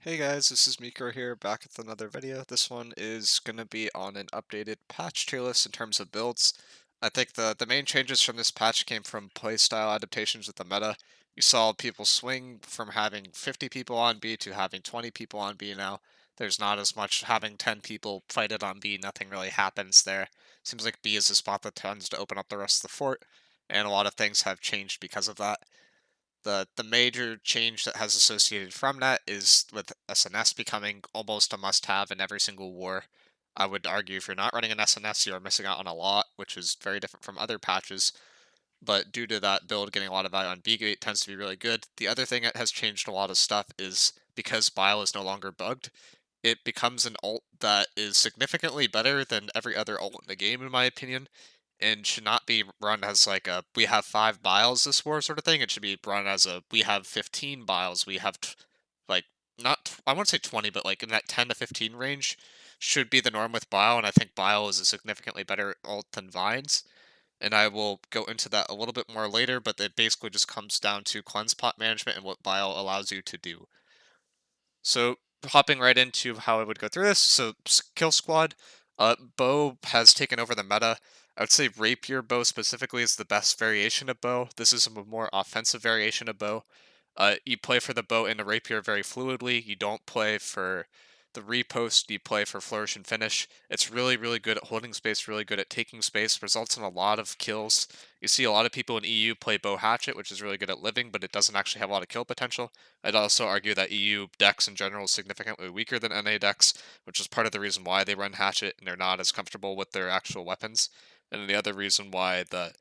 Hey guys, this is Miko here, back with another video. This one is going to be on an updated patch tier list in terms of builds. I think the main changes from this patch came from playstyle adaptations with the meta. You saw people swing from having 50 people on B to having 20 people on B now. There's not as much having 10 people fight it on B, nothing really happens there. Seems like B is the spot that tends to open up the rest of the fort, and a lot of things have changed because of that. The major change that has associated from that is with SNS becoming almost a must-have in every single war. I would argue if you're not running an SNS, you're missing out on a lot, which is very different from other patches. But due to that build getting a lot of value on B gate tends to be really good. The other thing that has changed a lot of stuff is because BILE is no longer bugged, it becomes an ult that is significantly better than every other ult in the game, in my opinion, and should not be run as like a we have 5 biles this war sort of thing. It should be run as a we have 15 biles. We have like not I won't say 20, but like in that 10 to 15 range should be the norm with bile. And I think bile is a significantly better ult than vines. And I will go into that a little bit more later. But it basically just comes down to cleanse pot management and what bile allows you to do. So hopping right into how I would go through this. So kill squad, bow has taken over the meta. I would say rapier bow specifically is the best variation of bow. This is a more offensive variation of bow. You play for the bow and the rapier very fluidly. You don't play for the repost. You play for flourish and finish. It's really, really good at holding space, really good at taking space, results in a lot of kills. You see a lot of people in EU play bow hatchet, which is really good at living, but it doesn't actually have a lot of kill potential. I'd also argue that EU decks in general is significantly weaker than NA decks, which is part of the reason why they run hatchet and they're not as comfortable with their actual weapons. And the other reason why the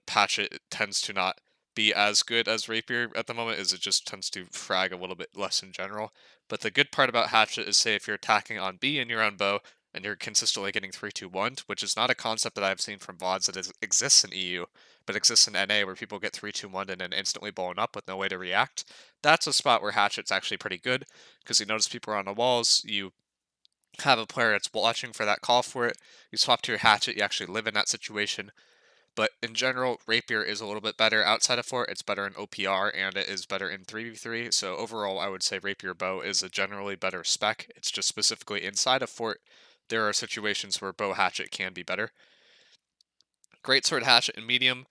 hatchet tends to not be as good as rapier at the moment is it just tends to frag a little bit less in general. But the good part about hatchet is, say if you're attacking on B in your own bow and you're consistently getting 3-2-1, which is not a concept that I've seen from VODs that exists in EU, but exists in NA where people get 3-2-1 and then instantly blown up with no way to react. That's a spot where hatchet's actually pretty good because you notice people are on the walls, you have a player that's watching for that call for it, you swap to your hatchet, you actually live in that situation. But in general, Rapier is a little bit better outside of Fort. It's better in OPR and it is better in 3v3. So overall, I would say Rapier Bow is a generally better spec. It's just specifically inside of Fort, there are situations where Bow Hatchet can be better. Great Sword Hatchet in medium.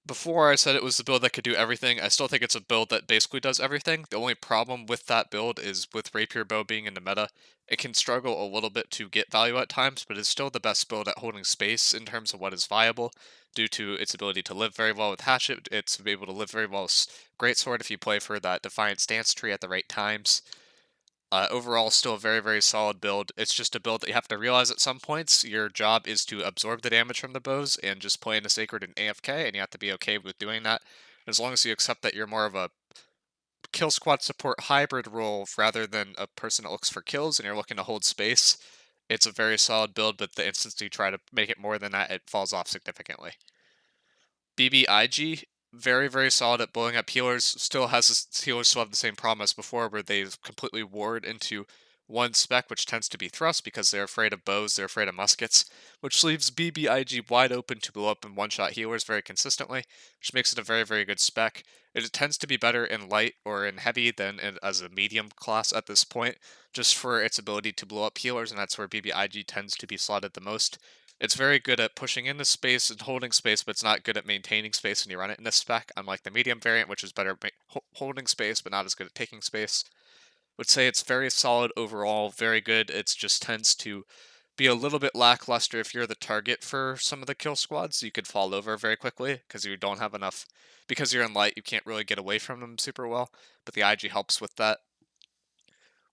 Before I said it was the build that could do everything, I still think it's a build that basically does everything. The only problem with that build is with Rapier Bow being in the meta, it can struggle a little bit to get value at times, but it's still the best build at holding space in terms of what is viable, due to its ability to live very well with Hatchet. It's able to live very well with Greatsword if you play for that Defiant Stance tree at the right times. Overall, still a very, very solid build. It's just a build that you have to realize at some points your job is to absorb the damage from the bows and just play in the Sacred and AFK, and you have to be okay with doing that. As long as you accept that you're more of a kill squad support hybrid role rather than a person that looks for kills and you're looking to hold space, it's a very solid build, but the instance you try to make it more than that, it falls off significantly. BBIG, very, very solid at blowing up healers. Still has healers still have the same problem as before, where they've completely ward into one spec, which tends to be thrust because they're afraid of bows, they're afraid of muskets, which leaves BBIG wide open to blow up and one-shot healers very consistently, which makes it a very, very good spec. It tends to be better in light or in heavy than as a medium class at this point, just for its ability to blow up healers, and that's where BBIG tends to be slotted the most. It's very good at pushing into space and holding space, but it's not good at maintaining space when you run it in this spec, unlike the medium variant, which is better at holding space, but not as good at taking space. Would say it's very solid overall, very good. It just tends to be a little bit lackluster if you're the target for some of the kill squads. You could fall over very quickly because you don't have enough. Because you're in light, you can't really get away from them super well, but the IG helps with that.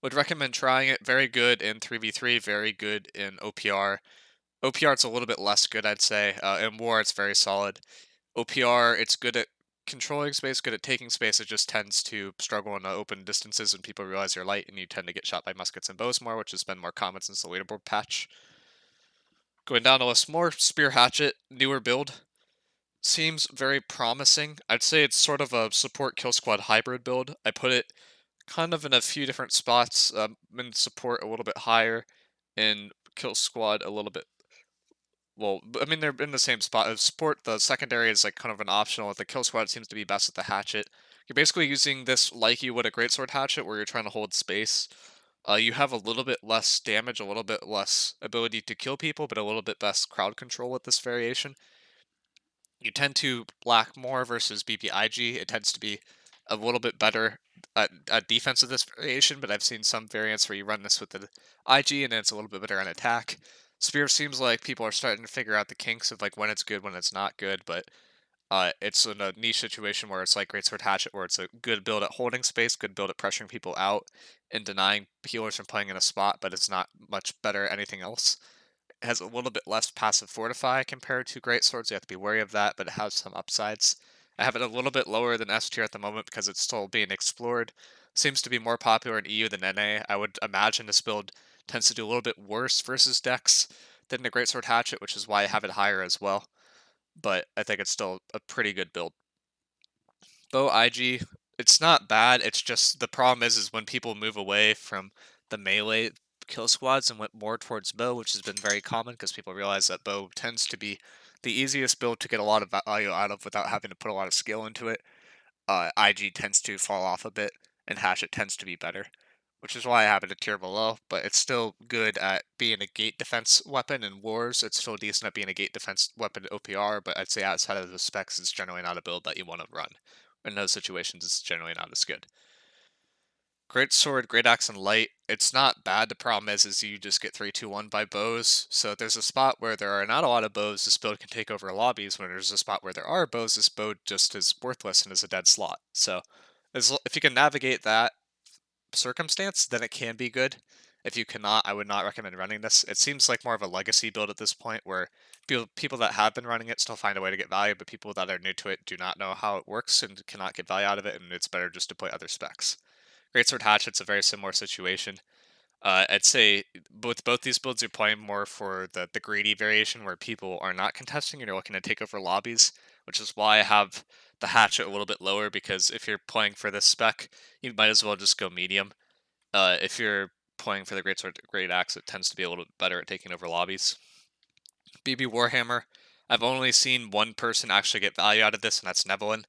Would recommend trying it. Very good in 3v3, very good in OPR. OPR it's a little bit less good, I'd say. In War, it's very solid. OPR, it's good at controlling space, good at taking space. It just tends to struggle in open distances when people realize you're light, and you tend to get shot by muskets and bows more, which has been more common since the leaderboard patch. Going down the list more, Spear Hatchet, newer build. Seems very promising. I'd say it's sort of a support kill squad hybrid build. I put it kind of in a few different spots. In support a little bit higher, in kill squad a little bit. Well, I mean, they're in the same spot. Support, the secondary is like kind of an optional. The kill squad seems to be best with the hatchet. You're basically using this like you would a greatsword hatchet, where you're trying to hold space. You have a little bit less damage, a little bit less ability to kill people, but a little bit less crowd control with this variation. You tend to lack more versus BBIG. It tends to be a little bit better at defense of this variation, but I've seen some variants where you run this with the IG and then it's a little bit better on attack. Spear seems like people are starting to figure out the kinks of like when it's good, when it's not good, but it's in a niche situation where it's like Greatsword Hatchet, where it's a good build at holding space, good build at pressuring people out, and denying healers from playing in a spot, but it's not much better at anything else. It has a little bit less passive fortify compared to great swords. You have to be wary of that, but it has some upsides. I have it a little bit lower than S tier at the moment because it's still being explored. Seems to be more popular in EU than NA. I would imagine this build tends to do a little bit worse versus decks than the Greatsword Hatchet, which is why I have it higher as well. But I think it's still a pretty good build. Bow IG, it's not bad. It's just the problem is when people move away from the melee kill squads and went more towards bow, which has been very common because people realize that bow tends to be the easiest build to get a lot of value out of without having to put a lot of skill into it. IG tends to fall off a bit, and Hatchet tends to be better, which is why I have it a tier below. But it's still good at being a gate defense weapon in wars. It's still decent at being a gate defense weapon in OPR, but I'd say outside of the specs, it's generally not a build that you want to run. In those situations, it's generally not as good. Great Sword, Great Axe, and Light, it's not bad. The problem is you just get 3-2-1 by bows. So there's a spot where there are not a lot of bows, this build can take over lobbies. When there's a spot where there are bows, this bow just is worthless and is a dead slot. So if you can navigate that circumstance, then it can be good. If you cannot, I would not recommend running this. It seems like more of a legacy build at this point, where people that have been running it still find a way to get value, but people that are new to it do not know how it works and cannot get value out of it, and it's better just to play other specs. Greatsword Hatchet's a very similar situation. I'd say both these builds are playing more for the greedy variation, where people are not contesting and you're looking to take over lobbies, which is why I have the Hatchet a little bit lower, because if you're playing for this spec, you might as well just go medium. If you're playing for the Greatsword Great Axe, it tends to be a little bit better at taking over lobbies. BB Warhammer, I've only seen one person actually get value out of this, and that's Nevelin.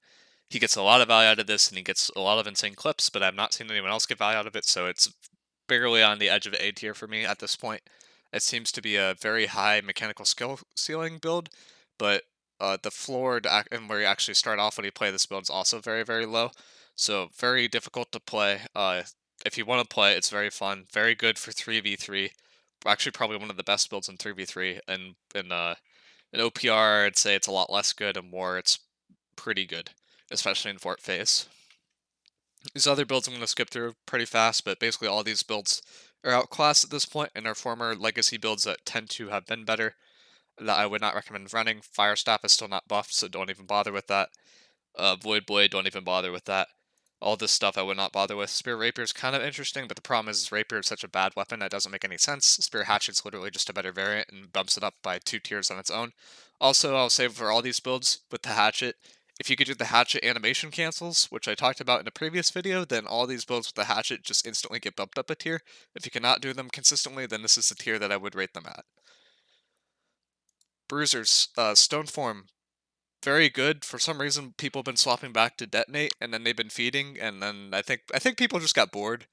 He gets a lot of value out of this, and he gets a lot of insane clips, but I've not seen anyone else get value out of it, so it's barely on the edge of A tier for me at this point. It seems to be a very high mechanical skill ceiling build, but the floor and where you actually start off when you play this build is also very, very low. So very difficult to play. If you want to play, it's very fun. Very good for 3v3. Actually, probably one of the best builds in 3v3. And in OPR, I'd say it's a lot less good, and war, it's pretty good, especially in fort phase. These other builds I'm going to skip through pretty fast, but basically all these builds are outclassed at this point and are former legacy builds that tend to have been better, that I would not recommend running. Firestaff is still not buffed, so don't even bother with that. Void Blade, don't even bother with that. All this stuff I would not bother with. Spear Rapier is kind of interesting, but the problem is Rapier is such a bad weapon that doesn't make any sense. Spear Hatchet's literally just a better variant and bumps it up by 2 tiers on its own. Also, I'll say for all these builds with the Hatchet, if you could do the Hatchet animation cancels, which I talked about in a previous video, then all these builds with the Hatchet just instantly get bumped up a tier. If you cannot do them consistently, then this is the tier that I would rate them at. Bruisers, Stoneform, very good. For some reason, people have been swapping back to Detonate, and then they've been feeding, and then I think people just got bored.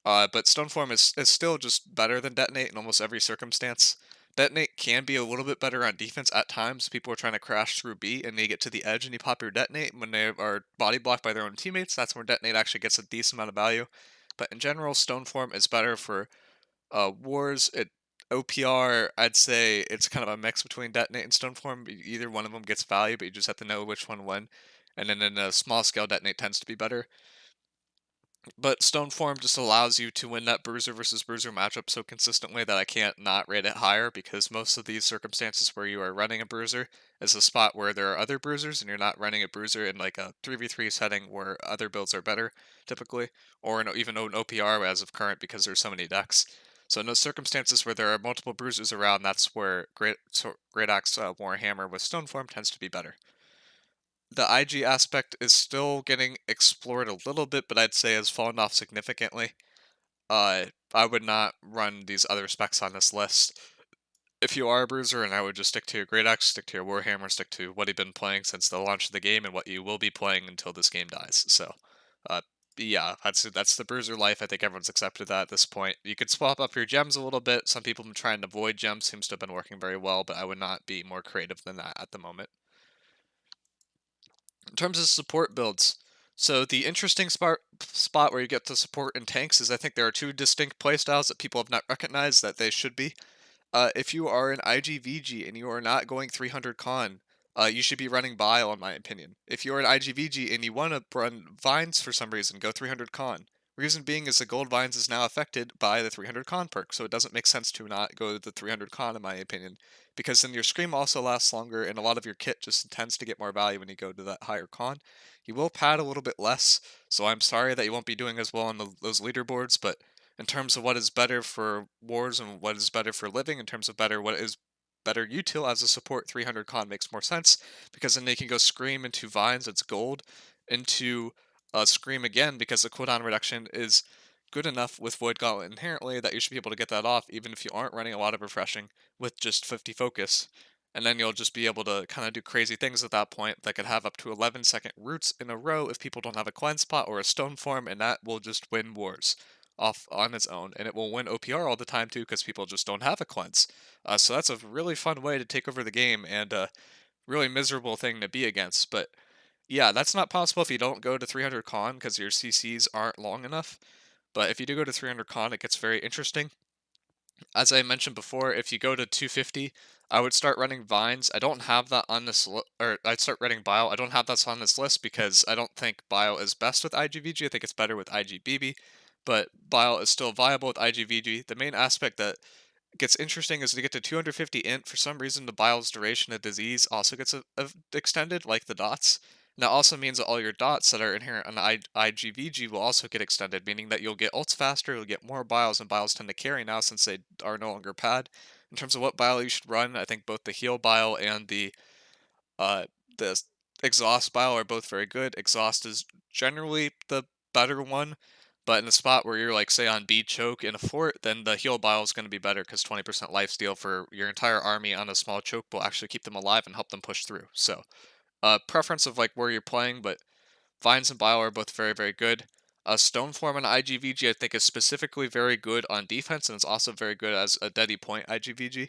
But Stoneform is still just better than Detonate in almost every circumstance. Detonate can be a little bit better on defense at times. People are trying to crash through B, and they get to the edge, and you pop your Detonate. When they are body blocked by their own teammates, that's where Detonate actually gets a decent amount of value. But in general, Stoneform is better for wars. OPR, I'd say it's kind of a mix between Detonate and Stoneform. Either one of them gets value, but you just have to know which one when. And then in a small scale, Detonate tends to be better. But Stoneform just allows you to win that Bruiser versus Bruiser matchup so consistently that I can't not rate it higher, because most of these circumstances where you are running a Bruiser is a spot where there are other Bruisers and you're not running a Bruiser in like a 3v3 setting where other builds are better, typically, or even an OPR as of current because there's so many decks. So in those circumstances where there are multiple Bruisers around, that's where Great Axe Warhammer with Stoneform tends to be better. The IG aspect is still getting explored a little bit, but I'd say has fallen off significantly. I would not run these other specs on this list. If you are a bruiser, and I would just stick to your Great Axe, stick to your Warhammer, stick to what you've been playing since the launch of the game and what you will be playing until this game dies. So Uh, yeah, that's the bruiser life. I think everyone's accepted that at this point. You could swap up your gems a little bit. Some people have been trying to avoid gems, seems to have been working very well, but I would not be more creative than that at the moment. In terms of support builds, so the interesting spot where you get to support and tanks is I think there are two distinct playstyles that people have not recognized that they should be. If you are an IGVG and you are not going 300 con, you should be running Bile, in my opinion. If you're an IGVG and you want to run Vines for some reason, go 300 con. Reason being is the Gold Vines is now affected by the 300 con perk, so it doesn't make sense to not go to the 300 con, in my opinion. Because then your Scream also lasts longer, and a lot of your kit just tends to get more value when you go to that higher con. You will pad a little bit less, so I'm sorry that you won't be doing as well on those leaderboards, but in terms of what is better for wars and what is better for living, in terms of better what is better util as a support, 300 con makes more sense because then they can go Scream into Vines, it's gold, into Scream again because the cooldown reduction is good enough with Void Gauntlet inherently that you should be able to get that off even if you aren't running a lot of refreshing with just 50 focus. And then you'll just be able to kind of do crazy things at that point that could have up to 11-second roots in a row if people don't have a cleanse spot or a stone form, and that will just win wars off on its own, and it will win OPR all the time too because people just don't have a cleanse. So that's a really fun way to take over the game and a really miserable thing to be against. But yeah, that's not possible if you don't go to 300 con because your CCs aren't long enough. But if you do go to 300 con, it gets very interesting. As I mentioned before, if you go to 250, I would start running vines. I don't have that on this, or I'd start running bile. I don't have that on this list because I don't think bile is best with IGVG. I think it's better with IGBB, but bile is still viable with IGVG. The main aspect that gets interesting is to get to 250 int. For some reason, the bile's duration of disease also gets extended, like the dots. And that also means that all your dots that are inherent on IGVG will also get extended, meaning that you'll get ults faster, you'll get more biles, and biles tend to carry now since they are no longer pad. In terms of what bile you should run, I think both the heal bile and uh, the exhaust bile are both very good. Exhaust is generally the better one, but in the spot where you're like say on B choke in a fort, then the heal bile is going to be better because 20% lifesteal for your entire army on a small choke will actually keep them alive and help them push through. So, preference of like where you're playing, but Vines and Bile are both very, very good. Stoneform and IGVG I think is specifically very good on defense and it's also very good as a deady point IGVG.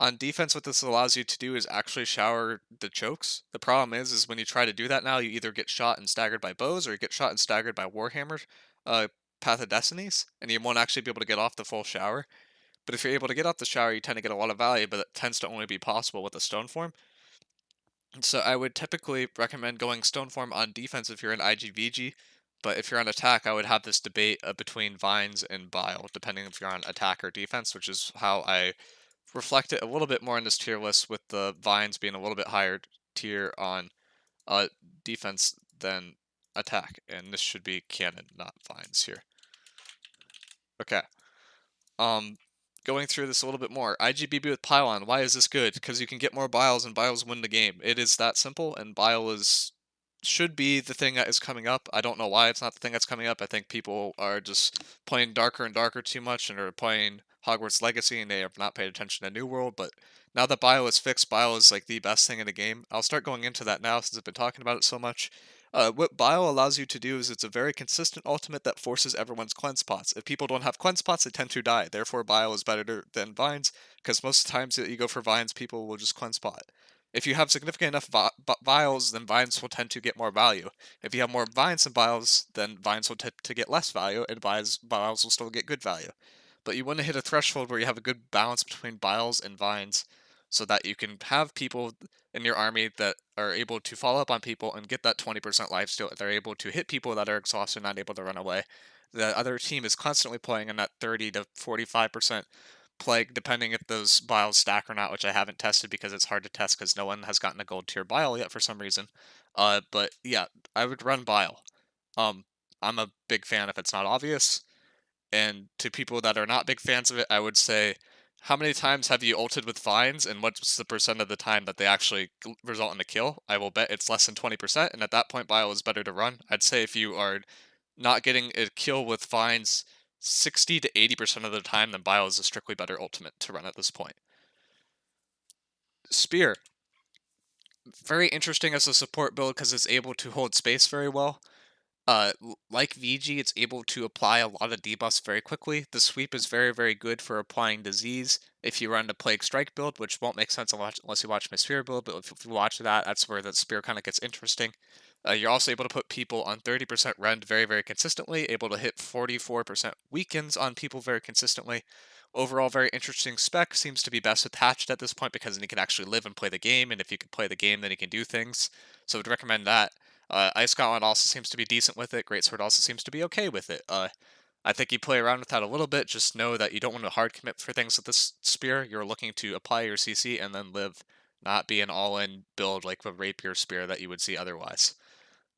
On defense, what this allows you to do is actually shower the chokes. The problem is when you try to do that now, you either get shot and staggered by bows or you get shot and staggered by Warhammer Path of Destinies, and you won't actually be able to get off the full shower. But if you're able to get off the shower, you tend to get a lot of value, but it tends to only be possible with a stone form. And so I would typically recommend going stone form on defense if you're an IGVG, but if you're on attack, I would have this debate between Vines and Bile, depending if you're on attack or defense, which is how I reflect it a little bit more in this tier list, with the Vines being a little bit higher tier on uh, defense than attack. And this should be Cannon, not Vines here. Okay. Um, Going through this a little bit more. IGBB with Pylon. Why is this good? Because you can get more Biles and Biles win the game. It is that simple, and Bile is should be the thing that is coming up. I don't know why it's not the thing that's coming up. I think people are just playing darker and darker too much and are playing Hogwarts Legacy and they have not paid attention to New World, but now that Bile is fixed, Bile is like the best thing in the game. I'll start going into that now since I've been talking about it so much. What Bile allows you to do is it's a very consistent ultimate that forces everyone's cleanse pots. If people don't have cleanse pots, they tend to die. Therefore, Bile is better than Vines, because most of the times that you go for Vines, people will just cleanse pot. If you have significant enough vials, then vines will tend to get more value. If you have more vines than vials, then vines will tend to get less value, and vials will still get good value. But you want to hit a threshold where you have a good balance between vials and vines, so that you can have people in your army that are able to follow up on people and get that 20% lifesteal. They're able to hit people that are exhausted, not able to run away. The other team is constantly playing in that 30 to 45% plague, depending if those biles stack or not, which I haven't tested because it's hard to test because no one has gotten a gold tier bile yet for some reason. But yeah, I would run bile. Um, I'm a big fan if it's not obvious. And to people that are not big fans of it, I would say, how many times have you ulted with vines, and what's the percent of the time that they actually result in a kill? I will bet it's less than 20%, and at that point, bile is better to run. I'd say if you are not getting a kill with vines 60 to 80% of the time, then bile is a strictly better ultimate to run at this point. Spear. Very interesting as a support build because it's able to hold space very well. Like VG, it's able to apply a lot of debuffs very quickly. The sweep is very, very good for applying disease. If you run the Plague Strike build, which won't make sense unless you watch my Spear build, but if you watch that, that's where the Spear kind of gets interesting. You're also able to put people on 30% rend very, very consistently, able to hit 44% weakens on people very consistently. Overall, very interesting spec. Seems to be best attached at this point because then he can actually live and play the game, and if you can play the game, then he can do things. So I'd recommend that. Ice Gauntlet also seems to be decent with it. Greatsword also seems to be okay with it. I think you play around with that a little bit. Just know that you don't want to hard commit for things with this spear. You're looking to apply your CC and then live, not be an all-in build like a rapier spear that you would see otherwise.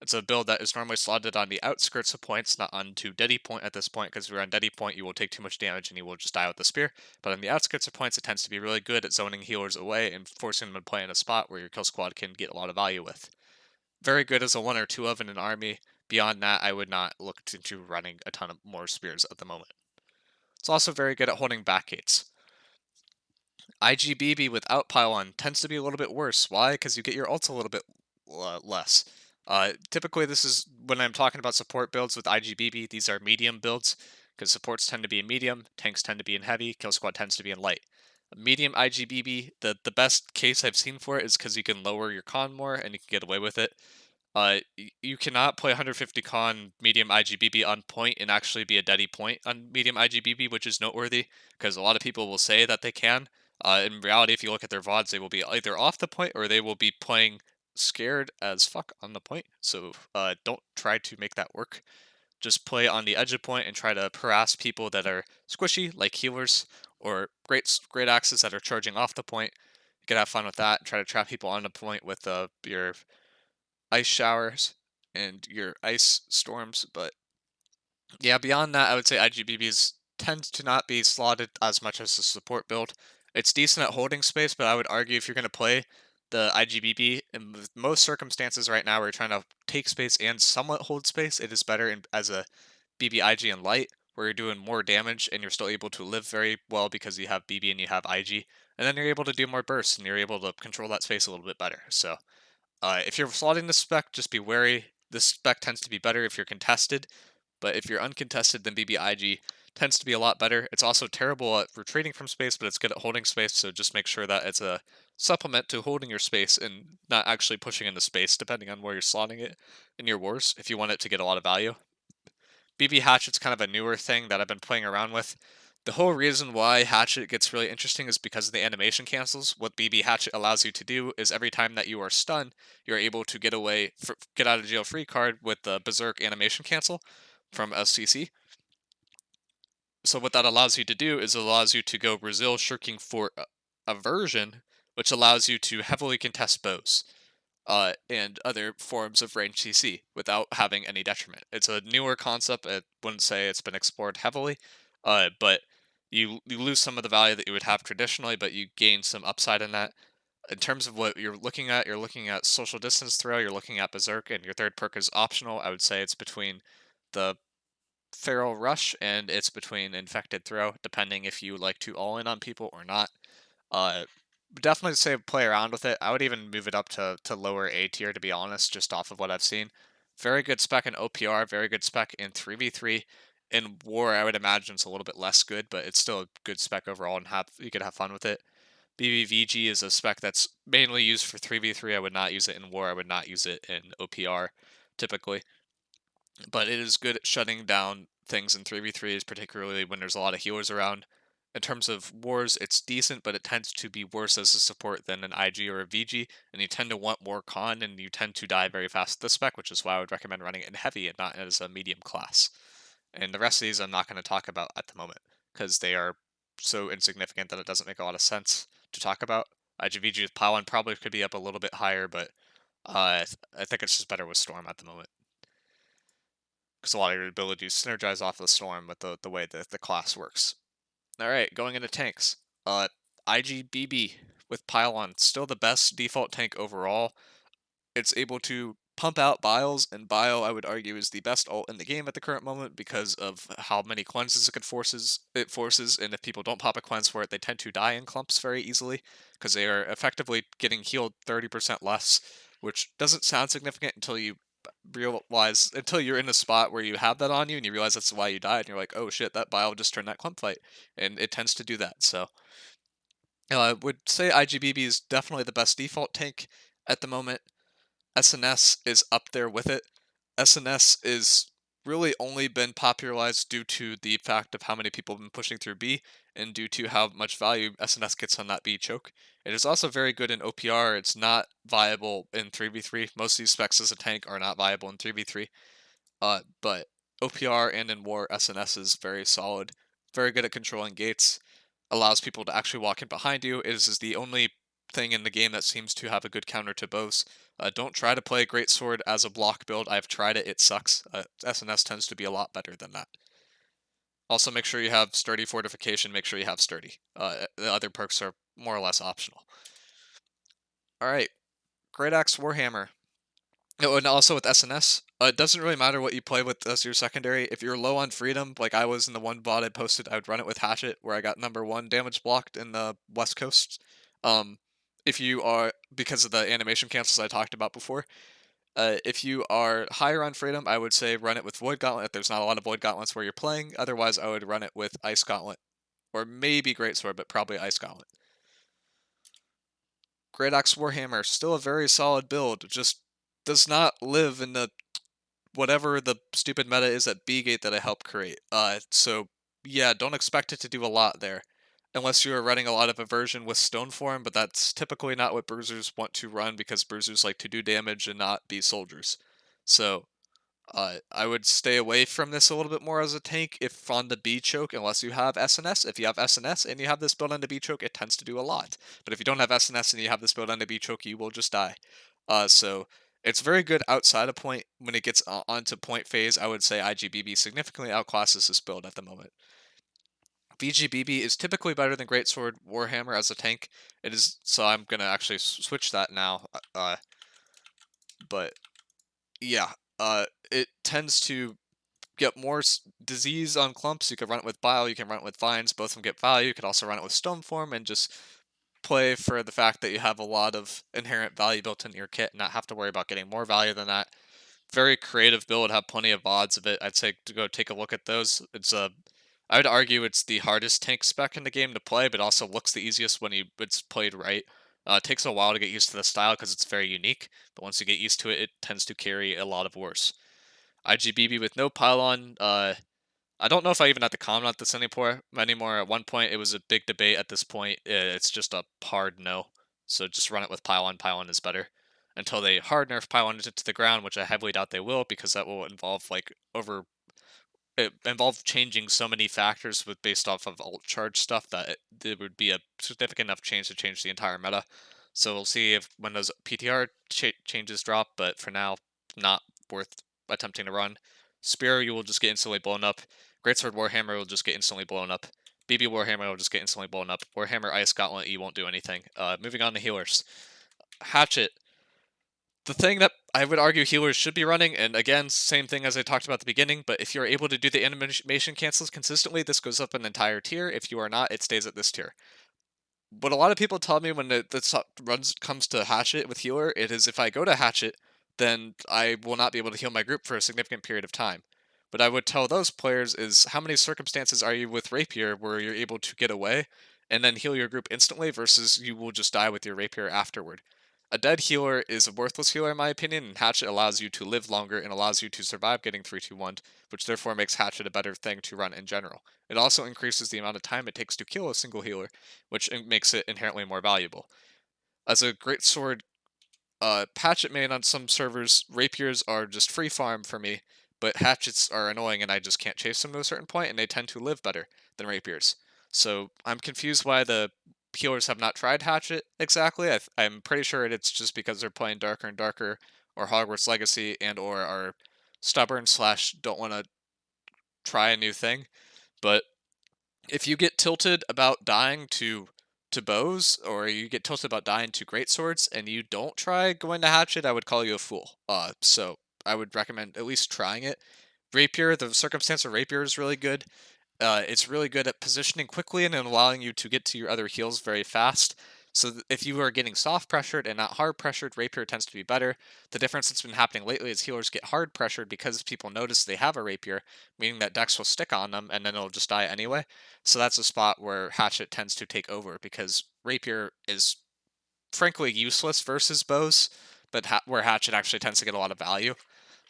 It's a build that is normally slotted on the outskirts of points, not onto Deady Point at this point, because if you're on Deady Point, you will take too much damage and you will just die with the spear. But on the outskirts of points, it tends to be really good at zoning healers away and forcing them to play in a spot where your kill squad can get a lot of value with. Very good as a one or two of in an army. Beyond that, I would not look into running a ton of more spears at the moment. It's also very good at holding back gates. IGBB without pylon tends to be a little bit worse. Why? Because you get your ults a little bit less. Typically, this is when I'm talking about support builds with IGBB, these are medium builds, because supports tend to be in medium, tanks tend to be in heavy, kill squad tends to be in light. Medium IGBB, the best case I've seen for it is because you can lower your con more and you can get away with it. You cannot play 150 con medium IGBB on point and actually be a deady point on medium IGBB, which is noteworthy because a lot of people will say that they can. In reality, if you look at their VODs, they will be either off the point or they will be playing scared as fuck on the point. So don't try to make that work. Just play on the edge of point and try to harass people that are squishy, like healers, or great axes that are charging off the point. You can have fun with that. Try to trap people on the point with your ice showers and your ice storms. But yeah, beyond that, I would say IGBBs tend to not be slotted as much as a support build. It's decent at holding space, but I would argue if you're going to play the IGBB in most circumstances right now where you're trying to take space and somewhat hold space, it is better as a BB and light where you're doing more damage and you're still able to live very well because you have BB and you have IG. And then you're able to do more bursts and you're able to control that space a little bit better. So if you're slotting the spec, just be wary. This spec tends to be better if you're contested, but if you're uncontested, then BBIG tends to be a lot better. It's also terrible at retreating from space, but it's good at holding space, so just make sure that it's a supplement to holding your space and not actually pushing into space, depending on where you're slotting it in your wars, if you want it to get a lot of value. BB Hatchet's kind of a newer thing that I've been playing around with. The whole reason why Hatchet gets really interesting is because of the animation cancels. What BB Hatchet allows you to do is every time that you are stunned, you're able to get out of jail free card with the Berserk animation cancel from SCC. So what that allows you to do is it allows you to go Brazil shirking for aversion, which allows you to heavily contest bows and other forms of range CC without having any detriment. It's a newer concept. I wouldn't say it's been explored heavily, but you lose some of the value that you would have traditionally, but you gain some upside in that. In terms of what you're looking at social distance throw, you're looking at Berserk, and your third perk is optional. I would say it's between the Feral Rush and it's between Infected Throw, depending if you like to all in on people or not. Uh, Definitely say play around with it. I would even move it up to lower A tier, to be honest, just off of what I've seen. Very good spec in OPR, very good spec in 3v3. In War, I would imagine it's a little bit less good, but it's still a good spec overall, and you could have fun with it. BBVG is a spec that's mainly used for 3v3. I would not use it in War. I would not use it in OPR, typically. But it is good at shutting down things in 3v3s, particularly when there's a lot of healers around. In terms of wars, it's decent, but it tends to be worse as a support than an IG or a VG, and you tend to want more con, and you tend to die very fast with the spec, which is why I would recommend running it in heavy and not as a medium class. And the rest of these I'm not going to talk about at the moment, because they are so insignificant that it doesn't make a lot of sense to talk about. IGVG with Pylon probably could be up a little bit higher, but I think it's just better with Storm at the moment because a lot of your abilities synergize off the storm with the way that the class works. Alright, going into tanks. IGBB with Pylon, still the best default tank overall. It's able to pump out Biles, and Bile, I would argue, is the best ult in the game at the current moment because of how many cleanses it forces, and if people don't pop a cleanse for it, they tend to die in clumps very easily because they are effectively getting healed 30% less, which doesn't sound significant until you realize until you're in a spot where you have that on you and you realize that's why you died, and you're like, oh shit, that bile just turned that clump fight, and it tends to do that. So I would say IGBB is definitely the best default tank at the moment. SNS is up there with it. SNS is really only been popularized due to the fact of how many people have been pushing through B and due to how much value SNS gets on that B choke. It is also very good in OPR. It's not viable in 3v3. Most of these specs as a tank are not viable in 3v3. But OPR and in war, SNS is very solid. Very good at controlling gates. Allows people to actually walk in behind you. It is the only thing in the game that seems to have a good counter to bows. Don't try to play Greatsword as a block build. I've tried it, it sucks. SNS tends to be a lot better than that. Also, make sure you have sturdy fortification, make sure you have sturdy. The other perks are more or less optional. Alright, Great Axe Warhammer. Oh, and also with SNS, it doesn't really matter what you play with as your secondary. If you're low on freedom, like I was in the one VOD I posted, I would run it with Hatchet, where I got #1 damage blocked in the West Coast. If you are, because of the animation cancels I talked about before, if you are higher on freedom, I would say run it with Void Gauntlet if there's not a lot of Void Gauntlets where you're playing. Otherwise, I would run it with Ice Gauntlet, or maybe Greatsword, but probably Ice Gauntlet. Great Axe Warhammer, still a very solid build, just does not live in the whatever the stupid meta is at B-Gate that I helped create. So yeah, don't expect it to do a lot there. Unless you are running a lot of aversion with Stoneform, but that's typically not what bruisers want to run because bruisers like to do damage and not be soldiers. So I would stay away from this a little bit more as a tank if on the B choke, unless you have SNS. If you have SNS and you have this build on the B choke, it tends to do a lot. But if you don't have SNS and you have this build on the B choke, you will just die. So it's very good outside of point. When it gets onto point phase, I would say IGBB significantly outclasses this build at the moment. VGBB is typically better than Greatsword Warhammer as a tank. It is, so I'm gonna actually switch that now. But yeah, it tends to get more disease on clumps. You can run it with bile, you can run it with vines, both of them get value. You could also run it with stone form and just play for the fact that you have a lot of inherent value built into your kit and not have to worry about getting more value than that. Very creative build, have plenty of VODs of it. I'd say to go take a look at those. I would argue it's the hardest tank spec in the game to play, but also looks the easiest when it's played right. It takes a while to get used to the style because it's very unique, but once you get used to it, it tends to carry a lot of worse. IGBB with no pylon. I don't know if I even have to comment on this anymore. At one point, it was a big debate. At this point, it's just a hard no. So just run it with pylon. Pylon is better. Until they hard nerf pylon into the ground, which I heavily doubt they will, because that will involve it involve changing so many factors with based off of alt charge stuff that it would be a significant enough change to change the entire meta. So we'll see if when those PTR changes drop, but for now, not worth attempting to run. Spear, you will just get instantly blown up. Greatsword Warhammer will just get instantly blown up. BB Warhammer will just get instantly blown up. Warhammer Ice Gauntlet, you won't do anything. Moving on to healers. Hatchet, the thing that I would argue healers should be running, and again, same thing as I talked about at the beginning, but if you're able to do the animation cancels consistently, this goes up an entire tier. If you are not, it stays at this tier. What a lot of people tell me when the runs comes to Hatchet with healer, it is if I go to Hatchet, then I will not be able to heal my group for a significant period of time. But I would tell those players is how many circumstances are you with Rapier where you're able to get away and then heal your group instantly versus you will just die with your Rapier afterward. A dead healer is a worthless healer in my opinion, and Hatchet allows you to live longer and allows you to survive getting 3-2-1, which therefore makes Hatchet a better thing to run in general. It also increases the amount of time it takes to kill a single healer, which makes it inherently more valuable. As a great sword hatchet main on some servers, rapiers are just free farm for me, but hatchets are annoying and I just can't chase them to a certain point, and they tend to live better than rapiers. So I'm confused why the healers have not tried hatchet exactly. I'm pretty sure it's just because they're playing darker and darker, or Hogwarts Legacy, and or are stubborn slash don't want to try a new thing. But if you get tilted about dying to bows, or you get tilted about dying to great swords, and you don't try going to hatchet, I would call you a fool. So I would recommend at least trying it. Rapier, the circumstance of rapier is really good. It's really good at positioning quickly and allowing you to get to your other heals very fast. So if you are getting soft pressured and not hard pressured, rapier tends to be better. The difference that's been happening lately is healers get hard pressured because people notice they have a rapier, meaning that dex will stick on them and then it'll just die anyway. So that's a spot where hatchet tends to take over because rapier is frankly useless versus bows, but where hatchet actually tends to get a lot of value.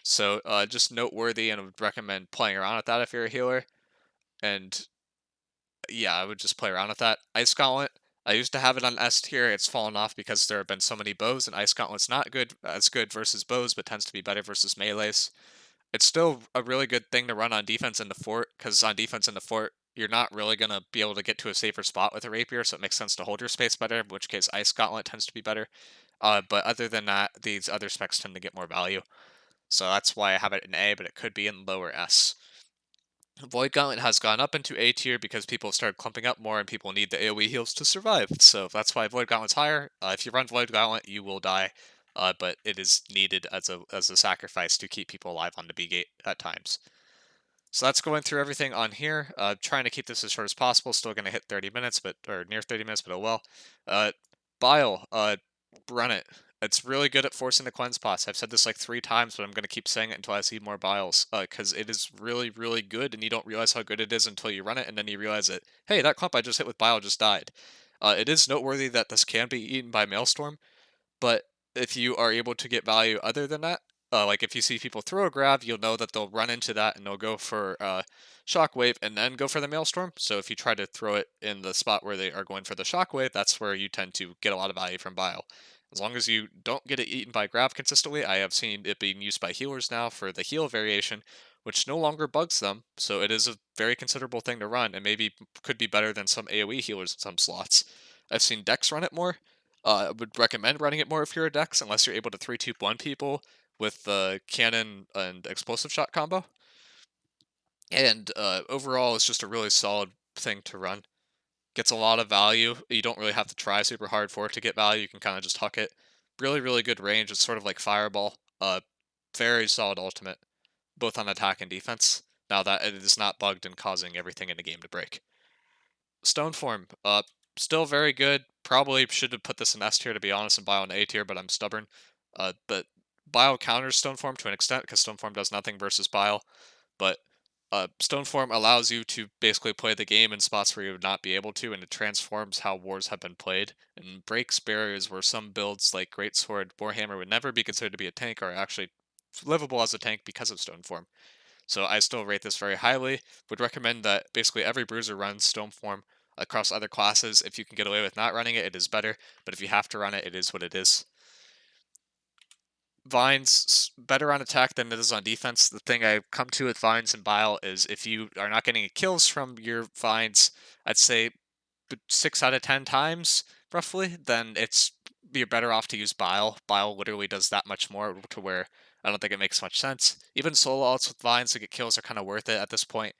So just noteworthy, and I would recommend playing around with that if you're a healer. And yeah, I would just play around with that. Ice Gauntlet, I used to have it on S tier. It's fallen off because there have been so many bows, and Ice Gauntlet's not good as good versus bows, but tends to be better versus melees. It's still a really good thing to run on defense in the fort, because on defense in the fort, you're not really going to be able to get to a safer spot with a rapier, so it makes sense to hold your space better, in which case Ice Gauntlet tends to be better. But other than that, these other specs tend to get more value. So that's why I have it in A, but it could be in lower S. Void Gauntlet has gone up into A tier because people started clumping up more and people need the AoE heals to survive. So that's why Void Gauntlet's higher. If you run Void Gauntlet, you will die, but it is needed as a sacrifice to keep people alive on the B gate at times. So that's going through everything on here. Trying to keep this as short as possible. Still going to hit 30 minutes, or near 30 minutes, but oh well. Uh, Bile, run it. It's really good at forcing the cleanse pots. I've said this like 3 times, but I'm going to keep saying it until I see more biles, because it is really, really good, and you don't realize how good it is until you run it, and then you realize that, hey, that clump I just hit with bile just died. It is noteworthy that this can be eaten by Maelstrom, but if you are able to get value other than that, like if you see people throw a grab, you'll know that they'll run into that and they'll go for shockwave and then go for the maelstrom. So if you try to throw it in the spot where they are going for the shockwave, that's where you tend to get a lot of value from bile. As long as you don't get it eaten by grab consistently, I have seen it being used by healers now for the heal variation, which no longer bugs them. So it is a very considerable thing to run, and maybe could be better than some AoE healers in some slots. I've seen decks run it more. I would recommend running it more if you're a Dex, unless you're able to 3-2-1 people with the cannon and explosive shot combo. And overall, it's just a really solid thing to run. Gets a lot of value. You don't really have to try super hard for it to get value. You can kind of just huck it. Really, really good range. It's sort of like Fireball. Very solid ultimate, both on attack and defense. Now that it is not bugged and causing everything in the game to break. Stone form, still very good. Probably should have put this in S tier to be honest, and Bio in A tier, but I'm stubborn. But Bio counters Stone form to an extent because Stone form does nothing versus Bio. But Stone form allows you to basically play the game in spots where you would not be able to, and it transforms how wars have been played and breaks barriers where some builds like Greatsword, Warhammer would never be considered to be a tank are actually livable as a tank because of Stone form. So I still rate this very highly. Would recommend that basically every bruiser runs Stone Form across other classes. If you can get away with not running it, it is better. But if you have to run it, it is what it is. Vines better on attack than it is on defense. The thing I come to with Vines and Bile is if you are not getting kills from your Vines, I'd say 6 out of 10 times roughly, then you're better off to use Bile. Bile literally does that much more to where I don't think it makes much sense. Even solo alts with Vines to get kills are kind of worth it at this point.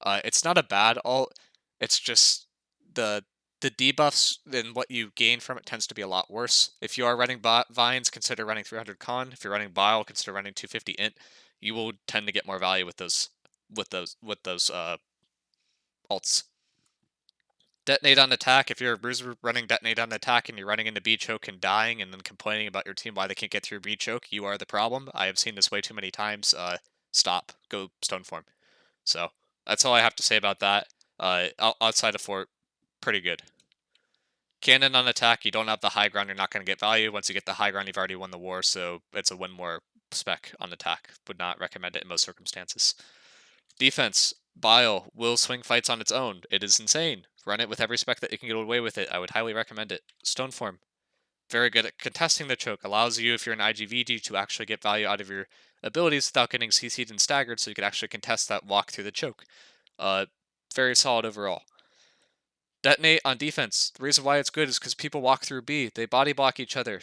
It's not a bad alt. It's just the the debuffs and what you gain from it tends to be a lot worse. If you are running vines, consider running 300 con. If you're running bile, consider running 250 int. You will tend to get more value with those alts. Detonate on attack. If you're a bruiser running detonate on attack and you're running into B choke and dying and then complaining about your team why they can't get through B choke, you are the problem. I have seen this way too many times. Stop. Go stone form. So that's all I have to say about that. Outside of fort, pretty good. Cannon on attack, you don't have the high ground, you're not going to get value. Once you get the high ground, you've already won the war, so it's a win more spec on attack. Would not recommend it in most circumstances. Defense, Bile will swing fights on its own. It is insane. Run it with every spec that you can get away with it. I would highly recommend it. Stoneform, very good at contesting the choke. Allows you, if you're an IGVG, to actually get value out of your abilities without getting CC'd and staggered, so you can actually contest that walk through the choke. Very solid overall. Detonate on defense. The reason why it's good is because people walk through B. They body block each other.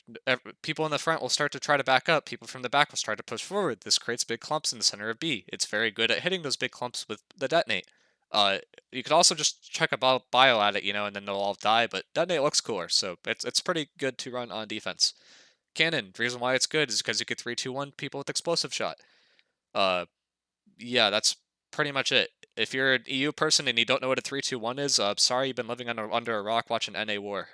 People in the front will start to try to back up. People from the back will start to push forward. This creates big clumps in the center of B. It's very good at hitting those big clumps with the detonate. You could also just check a bio at it, and then they'll all die. But detonate looks cooler, so it's pretty good to run on defense. Cannon. The reason why it's good is because you could 3-2-1 people with explosive shot. Yeah, that's pretty much it. If you're an EU person and you don't know what a 3-2-1 is, sorry you've been living under a rock watching NA War.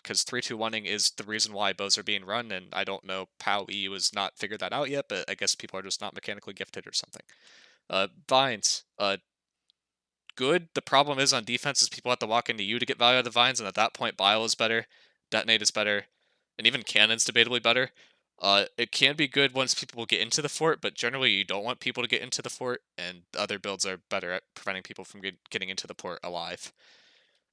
because 3-2-1ing is the reason why bows are being run, and I don't know how EU has not figured that out yet, but I guess people are just not mechanically gifted or something. Vines, good. The problem is on defense is people have to walk into you to get value out of the vines, and at that point, Bile is better, Detonate is better, and even Cannon's debatably better. It can be good once people get into the fort, but generally you don't want people to get into the fort, and other builds are better at preventing people from getting into the fort alive.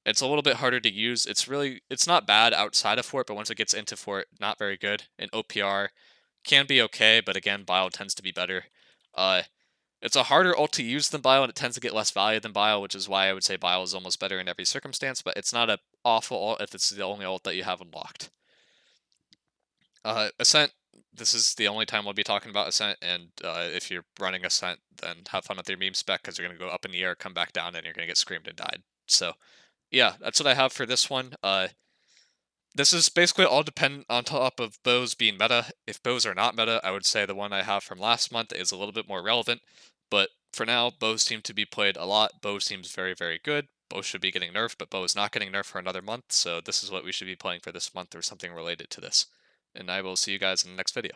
It's a little bit harder to use. It's not bad outside of fort, but once it gets into fort, not very good. And OPR can be okay, but again, Bile tends to be better. Uh, it's a harder ult to use than Bile, and it tends to get less value than Bile, which is why I would say Bile is almost better in every circumstance, but it's not an awful ult if it's the only ult that you have unlocked. Ascent, this is the only time we'll be talking about Ascent, and if you're running Ascent, then have fun with your meme spec, because you're going to go up in the air, come back down, and you're going to get screamed and died. So, yeah, that's what I have for this one. This is basically all dependent on top of bows being meta. If bows are not meta, I would say the one I have from last month is a little bit more relevant. But for now, bows seem to be played a lot. Bow seems very, very good. Bow should be getting nerfed, but bow is not getting nerfed for another month. So this is what we should be playing for this month or something related to this. And I will see you guys in the next video.